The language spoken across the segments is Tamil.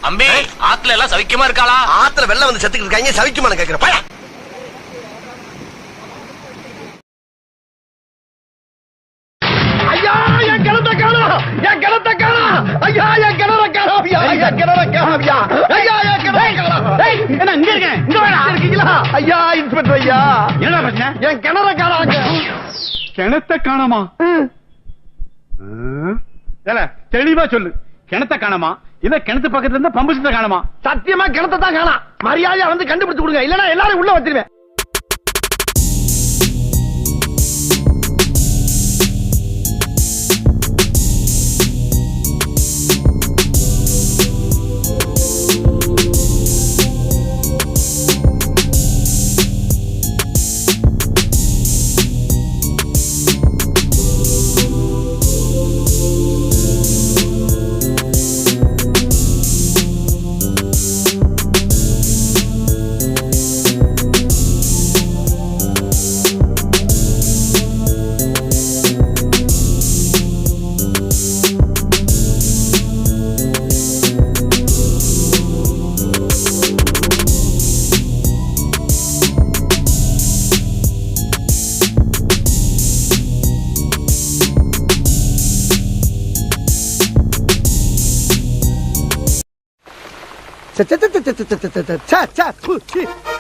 அம்பி ஆத்துல எல்லாம் சவிக்கமா இருக்காளா? ஆத்துல வெள்ளம் வந்து செத்துக்கிட்டு இருக்காங்க, சவிக்குமான்னு கேக்குற பையா. ஐயா என் கிணத்த காணோம், என் கிணத்த காணோம், ஐயா என் கிணற காணோம், ஐயா என் கிணற காணோம், ஐயா என் கிணற காணோம். ஏய் என்ன இங்க இருக்கேன், இங்க வேணா இருக்கீங்களா? ஐயா இன்ஸ்பெக்டர் ஐயா, என்ன பிரச்சனை? என் கிணற காணோங்க. கிணத்த காணோமா? தெளிவா சொல்லு, கிணத்த காணோமா இல்ல கிணத்து பக்கத்துல இருந்தா பம்பு செட்ட காணோமா? சத்தியமா கிணத்த தான் காணோம். மரியாதையா வந்து கண்டுபிடிச்சு கொடுங்க, இல்லனா எல்லாரும் உள்ள வச்சிருவேன்.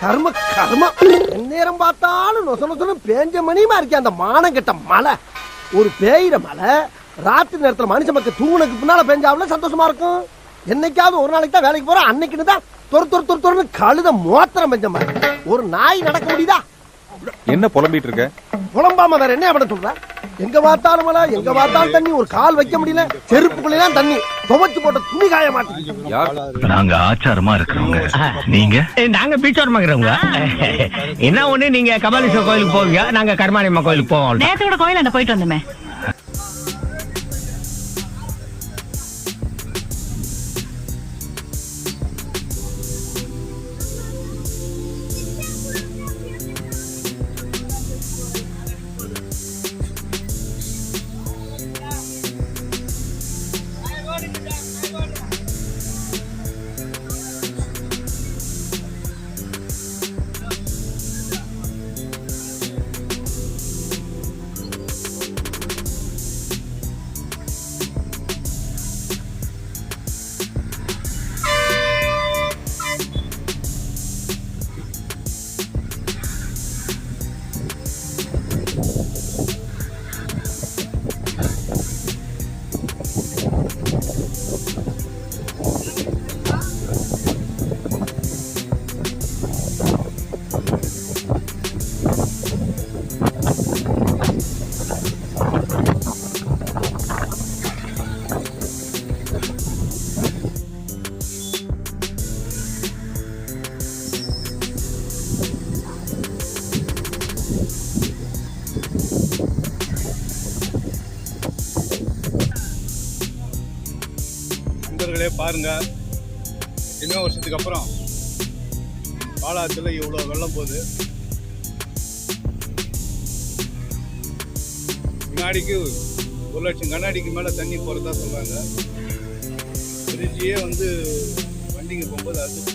கர்ம கர்ம நேரம் பார்த்தாலும் நொச நொசனு பேஞ்ச மணியுமா இருக்கே அந்த மானம் கெட்ட மழை. ஒரு பேயிற மழை ராத்திரி நேரத்துல மனுஷ மக்கள் தூங்குனதுக்கு பின்னால பெஞ்சாவில சந்தோஷமா இருக்கும். என்னைக்காவது ஒரு நாளைக்கு தான் வேலைக்கு போறோம், அன்னைக்குன்னு தான் தொறு கழுத மோத்திரம் பெஞ்ச மாதிரி. ஒரு நாய் நடக்க முடியுதா? என்ன புலம்பிட்டு இருக்க? புலம்பாம வேற என்ன பண்ண சொல்ற? எங்க பார்த்தாலும் மழை, எங்க பார்த்தாலும் தண்ணி, ஒரு கால் வைக்க முடியல, செருப்புக்குள்ளதான் தண்ணி, துவைச்சு போட்ட துணி காய மாட்டேங்குது. நாங்க ஆச்சாரமா இருக்கிறவங்க, நீங்க? நாங்க பீச்சோரமா இருக்கிறவங்க. என்ன ஒண்ணு, நீங்க கபாலீஸ்வரர் கோயிலுக்கு போவீங்க, நாங்க கருமாரியம்மா கோயிலுக்கு போவோம். நேத்து கூட கோயில் போயிட்டு வந்தோமே. பாருங்க, எத்தனையோ வருஷத்துக்கு அப்புறம் பாலாத்துல இவ்வளவு வெள்ளம் போகுது. வினாடிக்கு 1 லட்சம் கண்ணாடிக்கு மேல தண்ணி போறதா சொல்றாங்க. திருச்சியே வந்து வண்டிங்க போகும்போது அது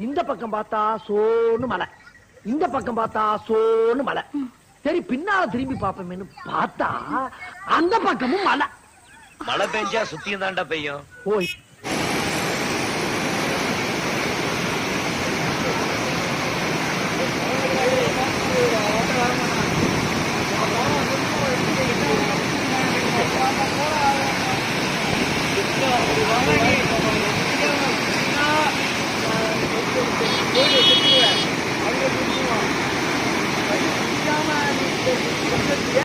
இந்த பக்கம் பார்த்தா சோன்னு மலை, இந்த பக்கம் பார்த்தா சோன்னு மலை. சரி பின்னால திரும்பி பாப்போமேன்னு பார்த்தா அந்த பக்கமும் மலை. மழை பெஞ்சா சுத்தியும் தாண்டா பெய்யும். ஓய்